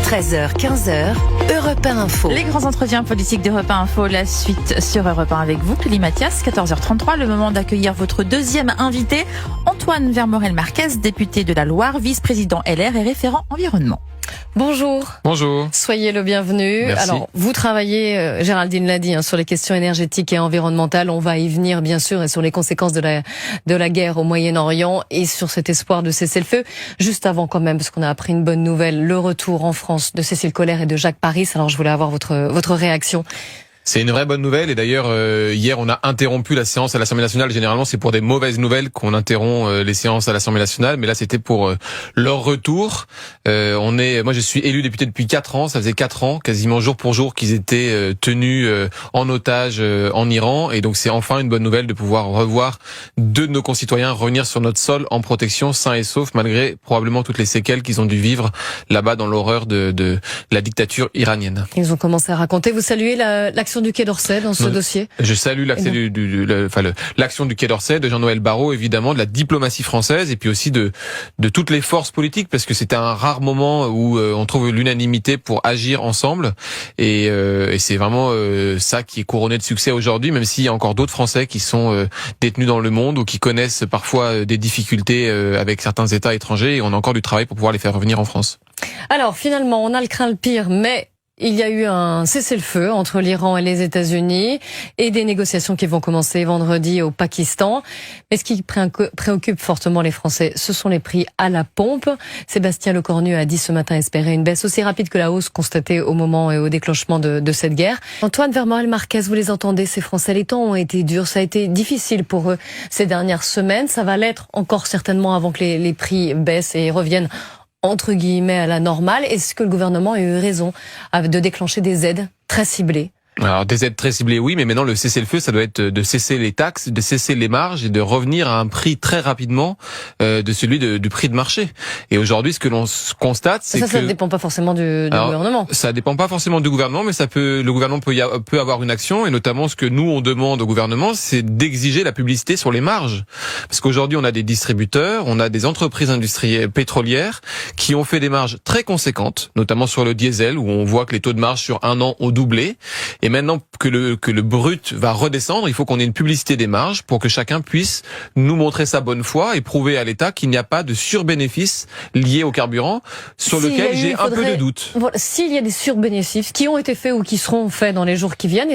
13h, 15h, Europe 1 Info. Les grands entretiens politiques d'Europe 1 Info, la suite sur Europe 1 avec vous, Clélie Mathias, 14h33, le moment d'accueillir votre deuxième invité, Antoine Vermorel-Marquez, député de la Loire, vice-président LR et référent environnement. Bonjour. Bonjour. Soyez le bienvenu. Merci. Alors, vous travaillez, Géraldine l'a dit, sur les questions énergétiques et environnementales. On va y venir, bien sûr, et sur les conséquences de la guerre au Moyen-Orient et sur cet espoir de cessez-le-feu. Juste avant, quand même, parce qu'on a appris une bonne nouvelle, le retour en France de Cécile Collère et de Jacques Paris. Alors, je voulais avoir votre réaction. C'est une vraie bonne nouvelle et d'ailleurs hier on a interrompu la séance à l'Assemblée nationale. Généralement c'est pour des mauvaises nouvelles qu'on interrompt les séances à l'Assemblée nationale, mais là c'était pour leur retour. Moi je suis élu député depuis 4 ans, ça faisait 4 ans quasiment jour pour jour qu'ils étaient tenus en otage en Iran, et donc c'est enfin une bonne nouvelle de pouvoir revoir deux de nos concitoyens revenir sur notre sol en protection, sains et saufs, malgré probablement toutes les séquelles qu'ils ont dû vivre là-bas dans l'horreur de la dictature iranienne. Ils ont commencé à raconter. Vous saluez l'action du Quai d'Orsay dans ce dossier? Je salue l'action du Quai d'Orsay, de Jean-Noël Barrot, évidemment, de la diplomatie française et puis aussi de toutes les forces politiques, parce que c'était un rare moment où on trouve l'unanimité pour agir ensemble, et c'est vraiment ça qui est couronné de succès aujourd'hui, même s'il y a encore d'autres Français qui sont détenus dans le monde ou qui connaissent parfois des difficultés avec certains États étrangers, et on a encore du travail pour pouvoir les faire revenir en France. Alors finalement, on a le craint le pire, mais il y a eu un cessez-le-feu entre l'Iran et les États-Unis et des négociations qui vont commencer vendredi au Pakistan. Mais ce qui préoccupe fortement les Français, ce sont les prix à la pompe. Sébastien Lecornu a dit ce matin espérer une baisse aussi rapide que la hausse constatée au moment et au déclenchement de cette guerre. Antoine Vermorel-Marquez, vous les entendez, ces Français? Les temps ont été durs, ça a été difficile pour eux ces dernières semaines. Ça va l'être encore certainement avant que les prix baissent et reviennent entre guillemets à la normale. Est-ce que le gouvernement a eu raison de déclencher des aides très ciblées? Alors des aides très ciblées, oui, mais maintenant le cessez-le-feu, ça doit être de cesser les taxes, de cesser les marges et de revenir à un prix très rapidement de celui du prix de marché. Et aujourd'hui, ce que l'on constate, c'est que ça ne dépend pas forcément du gouvernement. Ça dépend pas forcément du gouvernement, mais le gouvernement peut avoir une action, et notamment ce que nous on demande au gouvernement, c'est d'exiger la publicité sur les marges, parce qu'aujourd'hui on a des distributeurs, on a des entreprises industrielles pétrolières qui ont fait des marges très conséquentes, notamment sur le diesel où on voit que les taux de marge sur un an ont doublé. Et maintenant que le brut va redescendre, il faut qu'on ait une publicité des marges pour que chacun puisse nous montrer sa bonne foi et prouver à l'État qu'il n'y a pas de surbénéfices liés au carburant, sur lequel j'ai un peu de doute. Voilà, s'il y a des surbénéfices qui ont été faits ou qui seront faits dans les jours qui viennent,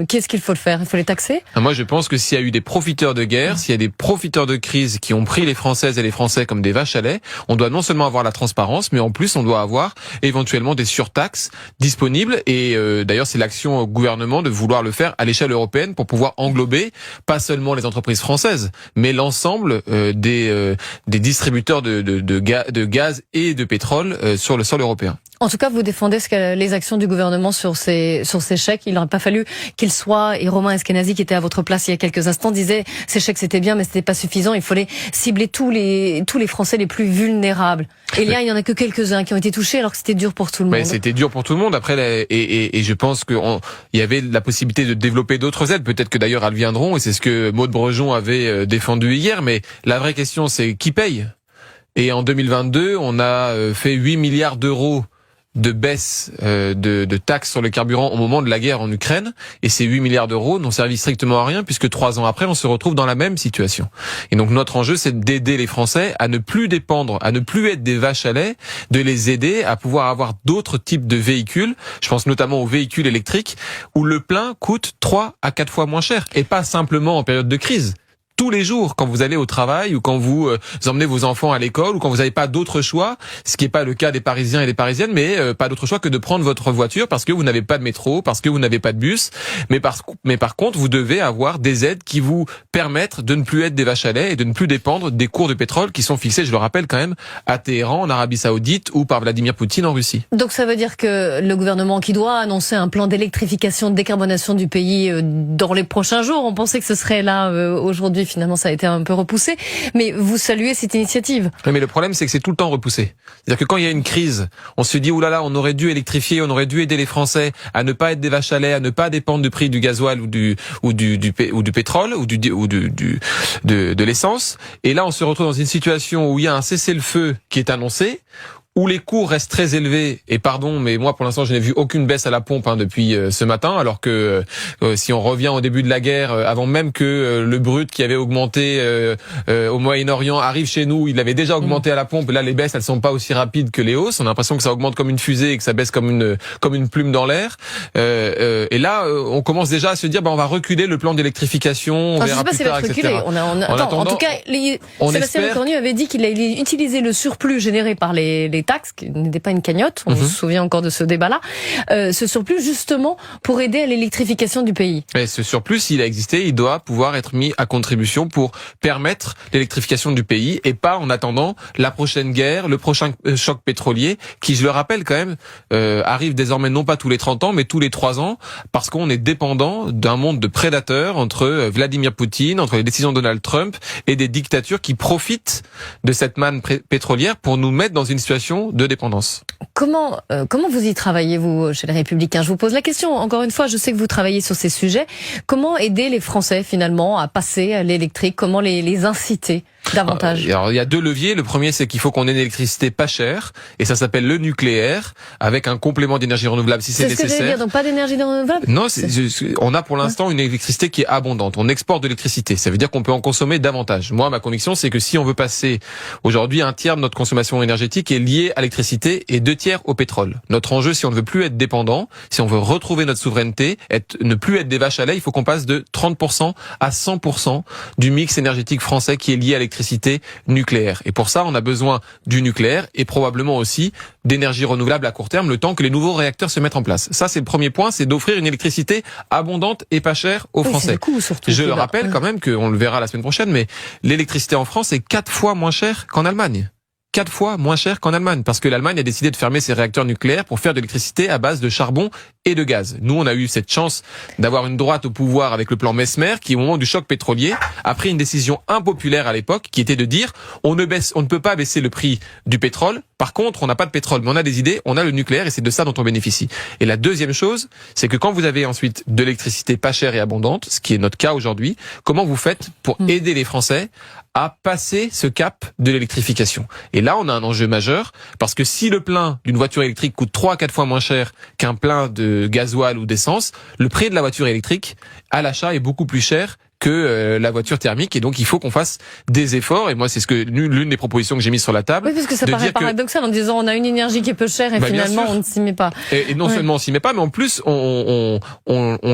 qu'est-ce qu'il faut le faire? Il faut les taxer? Moi, je pense que s'il y a eu des profiteurs de guerre, s'il y a des profiteurs de crise qui ont pris les Françaises et les Français comme des vaches à lait, on doit non seulement avoir la transparence, mais en plus on doit avoir éventuellement des surtaxes disponibles. Et d'ailleurs, c'est l'action gouvernement de vouloir le faire à l'échelle européenne pour pouvoir englober pas seulement les entreprises françaises, mais l'ensemble des distributeurs de gaz et de pétrole sur le sol européen. En tout cas, vous défendez les actions du gouvernement sur ces chèques. Il n'aurait pas fallu qu'ils soient, et Romain Eskenazi, qui était à votre place il y a quelques instants, disait ces chèques c'était bien, mais c'était pas suffisant. Il fallait cibler tous les Français les plus vulnérables. Et là, il y en a que quelques-uns qui ont été touchés, alors que c'était dur pour tout le monde. C'était dur pour tout le monde. Après, et je pense qu'il y avait la possibilité de développer d'autres aides. Peut-être que d'ailleurs elles viendront, et c'est ce que Maud Brejon avait défendu hier. Mais la vraie question, c'est qui paye? Et en 2022, on a fait 8 milliards d'euros de baisse de taxes sur le carburant au moment de la guerre en Ukraine, et ces 8 milliards d'euros n'ont servi strictement à rien, puisque 3 ans après on se retrouve dans la même situation. Et donc notre enjeu, c'est d'aider les Français à ne plus dépendre, à ne plus être des vaches à lait, de les aider à pouvoir avoir d'autres types de véhicules. Je pense notamment aux véhicules électriques où le plein coûte 3 à 4 fois moins cher, et pas simplement en période de crise. Tous les jours, quand vous allez au travail ou quand vous emmenez vos enfants à l'école ou quand vous n'avez pas d'autre choix, ce qui n'est pas le cas des Parisiens et des Parisiennes, mais pas d'autre choix que de prendre votre voiture parce que vous n'avez pas de métro, parce que vous n'avez pas de bus, mais par contre, vous devez avoir des aides qui vous permettent de ne plus être des vaches à lait et de ne plus dépendre des cours de pétrole qui sont fixés, je le rappelle quand même, à Téhéran, en Arabie Saoudite, ou par Vladimir Poutine en Russie. Donc ça veut dire que le gouvernement qui doit annoncer un plan d'électrification, de décarbonation du pays dans les prochains jours, on pensait que ce serait là aujourd'hui. Finalement, ça a été un peu repoussé. Mais vous saluez cette initiative. Oui, mais le problème, c'est que c'est tout le temps repoussé. C'est-à-dire que quand il y a une crise, on se dit, oulala, on aurait dû électrifier, on aurait dû aider les Français à ne pas être des vaches à lait, à ne pas dépendre du prix du gasoil ou du pétrole ou de l'essence. Et là, on se retrouve dans une situation où il y a un cessez-le-feu qui est annoncé, où les cours restent très élevés, et pardon, mais moi pour l'instant je n'ai vu aucune baisse à la pompe depuis ce matin, alors que si on revient au début de la guerre, avant même que le brut qui avait augmenté au Moyen-Orient arrive chez nous, il avait déjà augmenté à la pompe, et là les baisses elles sont pas aussi rapides que les hausses, on a l'impression que ça augmente comme une fusée et que ça baisse comme une plume dans l'air, et là on commence déjà à se dire on va reculer le plan d'électrification, on verra plus tard, etc. En tout cas, Sébastien Lecornu avait dit qu'il allait utiliser le surplus généré par les taxes, qui n'était pas une cagnotte, on se souvient encore de ce débat-là, ce surplus justement pour aider à l'électrification du pays. Et ce surplus, s'il a existé, il doit pouvoir être mis à contribution pour permettre l'électrification du pays et pas en attendant la prochaine guerre, le prochain choc pétrolier, qui, je le rappelle quand même, arrive désormais non pas tous les 30 ans, mais tous les 3 ans, parce qu'on est dépendant d'un monde de prédateurs entre Vladimir Poutine, entre les décisions de Donald Trump et des dictatures qui profitent de cette manne pétrolière pour nous mettre dans une situation de dépendance. Comment vous y travaillez, vous, chez les Républicains? Je vous pose la question. Encore une fois, je sais que vous travaillez sur ces sujets. Comment aider les Français, finalement, à passer à l'électrique? Comment les inciter davantage? Alors, il y a 2 leviers. Le premier, c'est qu'il faut qu'on ait une électricité pas chère, et ça s'appelle le nucléaire, avec un complément d'énergie renouvelable si c'est nécessaire. C'est ce que j'allais dire, donc pas d'énergie renouvelable? Non, on a pour l'instant une électricité qui est abondante. On exporte de l'électricité. Ça veut dire qu'on peut en consommer davantage. Moi, ma conviction, c'est que si on veut passer aujourd'hui, 1/3 de notre consommation énergétique est liée à l'électricité et 2/3 au pétrole. Notre enjeu, si on ne veut plus être dépendant, si on veut retrouver notre souveraineté, ne plus être des vaches à lait, il faut qu'on passe de 30% à 100% du mix énergétique français qui est lié à l'électricité nucléaire. Et pour ça, on a besoin du nucléaire et probablement aussi d'énergie renouvelable à court terme, le temps que les nouveaux réacteurs se mettent en place. Ça, c'est le premier point, c'est d'offrir une électricité abondante et pas chère aux Français. C'est le coût, surtout. Je le rappelle quand même, qu'on le verra la semaine prochaine, mais l'électricité en France est 4 fois moins chère qu'en Allemagne. 4 fois moins cher qu'en Allemagne, parce que l'Allemagne a décidé de fermer ses réacteurs nucléaires pour faire de l'électricité à base de charbon et de gaz. Nous, on a eu cette chance d'avoir une droite au pouvoir avec le plan Messmer, qui, au moment du choc pétrolier, a pris une décision impopulaire à l'époque, qui était de dire on ne peut pas baisser le prix du pétrole. Par contre, on n'a pas de pétrole, mais on a des idées, on a le nucléaire, et c'est de ça dont on bénéficie. Et la deuxième chose, c'est que quand vous avez ensuite de l'électricité pas chère et abondante, ce qui est notre cas aujourd'hui, comment vous faites pour aider les Français à passer ce cap de l'électrification? Et là, on a un enjeu majeur, parce que si le plein d'une voiture électrique coûte 3 à 4 fois moins cher qu'un plein de gasoil ou d'essence, le prix de la voiture électrique à l'achat est beaucoup plus cher que la voiture thermique, et donc il faut qu'on fasse des efforts, et moi c'est l'une des propositions que j'ai mises sur la table. Oui, parce que ça paraît paradoxal en disant on a une énergie qui est peu chère et finalement on ne s'y met pas. Et non seulement on s'y met pas, mais en plus on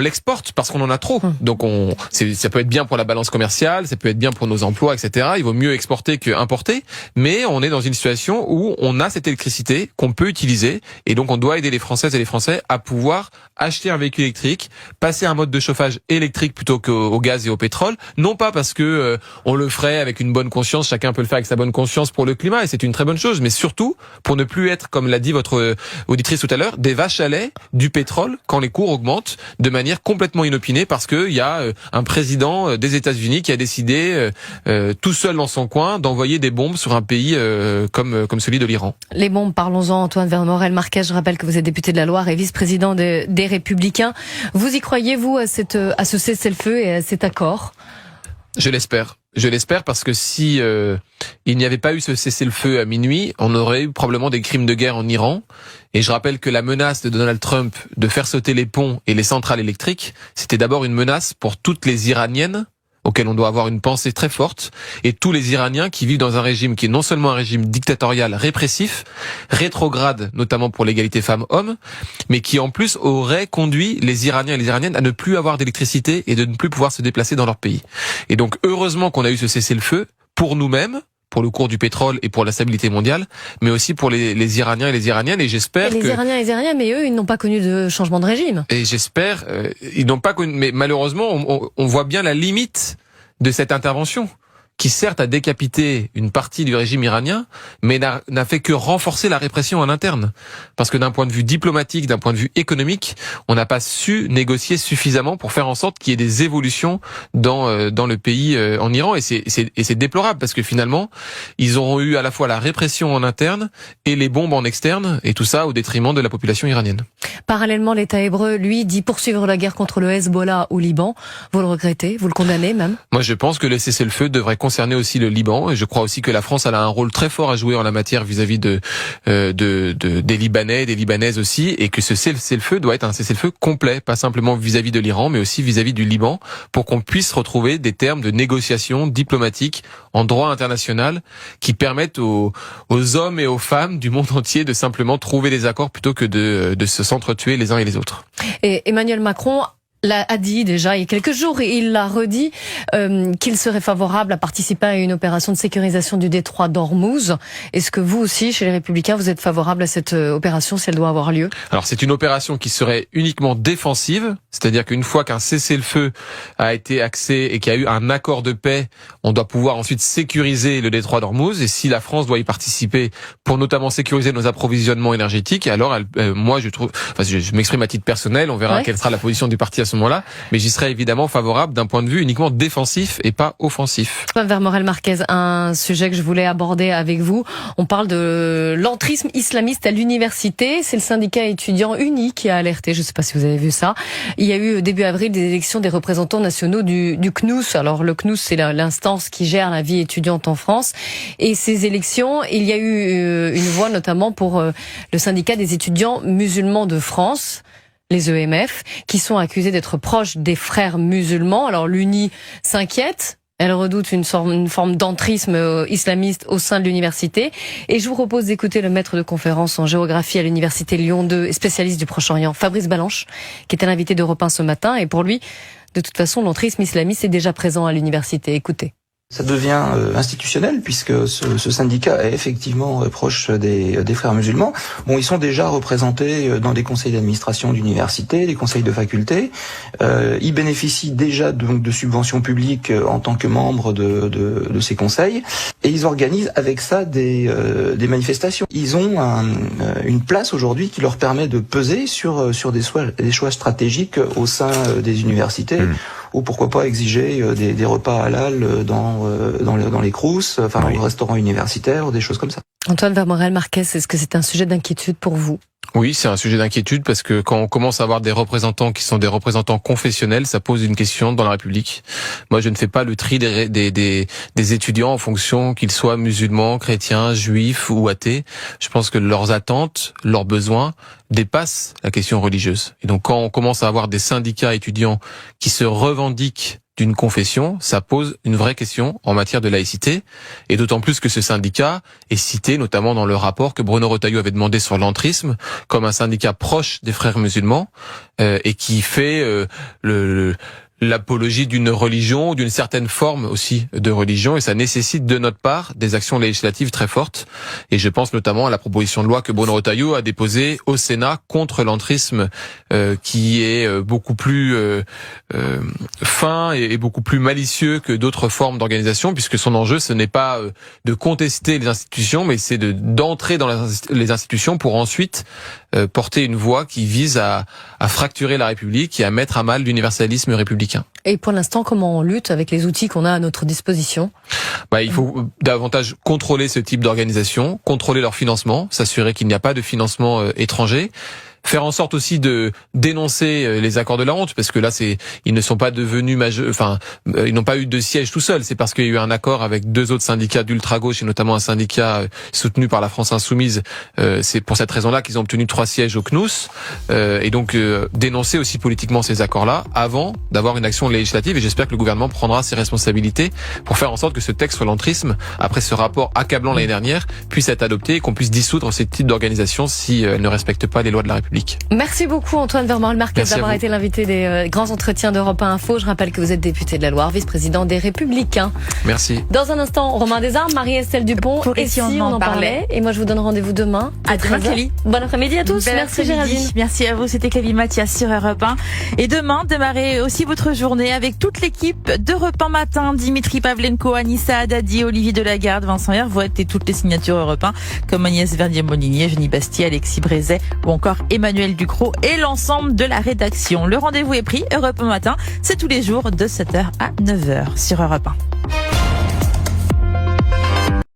l'exporte parce qu'on en a trop. Donc ça peut être bien pour la balance commerciale, ça peut être bien pour nos emplois, etc. Il vaut mieux exporter que importer, mais on est dans une situation où on a cette électricité qu'on peut utiliser, et donc on doit aider les Françaises et les Français à pouvoir acheter un véhicule électrique, passer à un mode de chauffage électrique plutôt qu'au gaz et au pétrole, non pas parce que on le ferait avec une bonne conscience, chacun peut le faire avec sa bonne conscience pour le climat, et c'est une très bonne chose, mais surtout pour ne plus être, comme l'a dit votre auditrice tout à l'heure, des vaches à lait du pétrole quand les cours augmentent de manière complètement inopinée, parce que il y a un président des États-Unis qui a décidé tout seul dans son coin d'envoyer des bombes sur un pays comme celui de l'Iran. Les bombes, parlons-en. Antoine Vermorel Marquez, je rappelle que vous êtes député de la Loire et vice-président des Républicains. Vous y croyez-vous à ce cessez-le-feu et à cet accord? Je l'espère. Je l'espère, parce que si il n'y avait pas eu ce cessez-le-feu à minuit, on aurait eu probablement des crimes de guerre en Iran. Et je rappelle que la menace de Donald Trump de faire sauter les ponts et les centrales électriques, c'était d'abord une menace pour toutes les Iraniennes, auxquelles on doit avoir une pensée très forte, et tous les Iraniens qui vivent dans un régime qui est non seulement un régime dictatorial répressif, rétrograde notamment pour l'égalité femmes-hommes, mais qui en plus aurait conduit les Iraniens et les Iraniennes à ne plus avoir d'électricité et de ne plus pouvoir se déplacer dans leur pays. Et donc heureusement qu'on a eu ce cessez-le-feu pour nous-mêmes, pour le cours du pétrole et pour la stabilité mondiale, mais aussi pour les Iraniens et les Iraniennes, et j'espère que... Iraniens et les Iraniennes, mais eux, ils n'ont pas connu de changement de régime. Et j'espère, ils n'ont pas connu, mais malheureusement, on voit bien la limite de cette intervention, qui certes a décapité une partie du régime iranien, mais n'a fait que renforcer la répression en interne. Parce que d'un point de vue diplomatique, d'un point de vue économique, on n'a pas su négocier suffisamment pour faire en sorte qu'il y ait des évolutions dans le pays en Iran. Et c'est déplorable, parce que finalement, ils auront eu à la fois la répression en interne et les bombes en externe, et tout ça au détriment de la population iranienne. Parallèlement, l'État hébreu, lui, dit poursuivre la guerre contre le Hezbollah au Liban. Vous le regrettez? Vous le condamnez même? Moi, je pense que le cessez-le-feu devrait concerner aussi le Liban. Et je crois aussi que la France a un rôle très fort à jouer en la matière vis-à-vis des Libanais, des Libanaises aussi, et que ce cessez-le-feu doit être un cessez-le-feu complet, pas simplement vis-à-vis de l'Iran, mais aussi vis-à-vis du Liban, pour qu'on puisse retrouver des termes de négociation diplomatique en droit international qui permettent aux hommes et aux femmes du monde entier de simplement trouver des accords plutôt que de se s'entretuer les uns et les autres. Et Emmanuel Macron a dit déjà il y a quelques jours, et il l'a redit, qu'il serait favorable à participer à une opération de sécurisation du détroit d'Ormuz. Est-ce que vous aussi, chez les Républicains, vous êtes favorable à cette opération si elle doit avoir lieu? Alors c'est une opération qui serait uniquement défensive, c'est-à-dire qu'une fois qu'un cessez-le-feu a été axé et qu'il y a eu un accord de paix, on doit pouvoir ensuite sécuriser le détroit d'Ormuz. Et si la France doit y participer pour notamment sécuriser nos approvisionnements énergétiques, alors moi je m'exprime à titre personnel, on verra quelle sera la position du parti à ce moment-là, mais j'y serais évidemment favorable d'un point de vue uniquement défensif et pas offensif. Vermorel Marquez, un sujet que je voulais aborder avec vous. On parle de l'entrisme islamiste à l'université. C'est le syndicat étudiant uni qui a alerté. Je ne sais pas si vous avez vu ça. Il y a eu début avril des élections des représentants nationaux du CNUS. Alors le CNUS, c'est l'instance qui gère la vie étudiante en France. Et ces élections, il y a eu une voix notamment pour le syndicat des étudiants musulmans de France, les EMF, qui sont accusés d'être proches des frères musulmans. Alors l'UNI s'inquiète, elle redoute une forme d'entrisme islamiste au sein de l'université. Et je vous propose d'écouter le maître de conférence en géographie à l'université Lyon 2 et spécialiste du Proche-Orient, Fabrice Balanche, qui était l'invité d'Europe 1 ce matin. Et pour lui, de toute façon, l'entrisme islamiste est déjà présent à l'université. Écoutez. Ça devient institutionnel puisque ce syndicat est effectivement proche des frères musulmans. Bon, ils sont déjà représentés dans des conseils d'administration d'université, des conseils de faculté. Ils bénéficient déjà donc de subventions publiques en tant que membres de ces conseils, et ils organisent avec ça des manifestations. Ils ont une place aujourd'hui qui leur permet de peser sur des choix stratégiques au sein des universités. Ou pourquoi pas exiger des repas halal dans les crous, enfin au restaurant universitaire, ou des choses comme ça. Antoine Vermorel Marquez, est-ce que c'est un sujet d'inquiétude pour vous? Oui, c'est un sujet d'inquiétude parce que quand on commence à avoir des représentants qui sont des représentants confessionnels, ça pose une question dans la République. Moi, je ne fais pas le tri des étudiants en fonction qu'ils soient musulmans, chrétiens, juifs ou athées. Je pense que leurs attentes, leurs besoins dépassent la question religieuse. Et donc, quand on commence à avoir des syndicats étudiants qui se revendiquent d'une confession, ça pose une vraie question en matière de laïcité, et d'autant plus que ce syndicat est cité notamment dans le rapport que Bruno Retailleau avait demandé sur l'entrisme comme un syndicat proche des frères musulmans et qui fait l'apologie d'une religion ou d'une certaine forme aussi de religion, et ça nécessite de notre part des actions législatives très fortes. Et je pense notamment à la proposition de loi que Bruno Retailleau a déposée au Sénat contre l'entrisme qui est beaucoup plus fin et beaucoup plus malicieux que d'autres formes d'organisation, puisque son enjeu ce n'est pas de contester les institutions, mais c'est d'entrer dans les institutions pour ensuite porter une voix qui vise à fracturer la République et à mettre à mal l'universalisme républicain. Et pour l'instant, comment on lutte avec les outils qu'on a à notre disposition? Il faut davantage contrôler ce type d'organisation, contrôler leur financement, s'assurer qu'il n'y a pas de financement étranger. Faire en sorte aussi de dénoncer les accords de la honte, parce que là ils ne sont pas devenus ils n'ont pas eu de siège tout seuls, c'est parce qu'il y a eu un accord avec deux autres syndicats d'ultra-gauche et notamment un syndicat soutenu par la France Insoumise. C'est pour cette raison-là qu'ils ont obtenu 3 sièges au CNUS, et donc dénoncer aussi politiquement ces accords-là avant d'avoir une action législative, et j'espère que le gouvernement prendra ses responsabilités pour faire en sorte que ce texte sur l'entrisme, après ce rapport accablant l'année dernière, puisse être adopté et qu'on puisse dissoudre ces types d'organisations si elles ne respectent pas les lois de la République. Merci beaucoup Antoine Vermorel Marquez d'avoir été l'invité des grands entretiens d'Europe 1 Info. Je rappelle que vous êtes député de la Loire, vice-président des Républicains. Merci. Dans un instant, Romain Desarmes, Marie-Estelle Dupont, et si on en parlait. Et moi je vous donne rendez-vous demain. À demain, Clélie. Bon après-midi à tous. Merci Géraldine. Merci à vous, c'était Clélie Mathias sur Europe 1. Et demain, démarrez aussi votre journée avec toute l'équipe d'Europe 1 Matin. Dimitri Pavlenko, Anissa Haddadi, Olivier Delagarde, Vincent Hervouette et toutes les signatures Europe 1 comme Agnès Verdier-Molinier, Jenny Bastier, Alexis Brézet ou encore Emmanuel Ducrot et l'ensemble de la rédaction. Le rendez-vous est pris, Europe 1 Matin, c'est tous les jours de 7h à 9h sur Europe 1.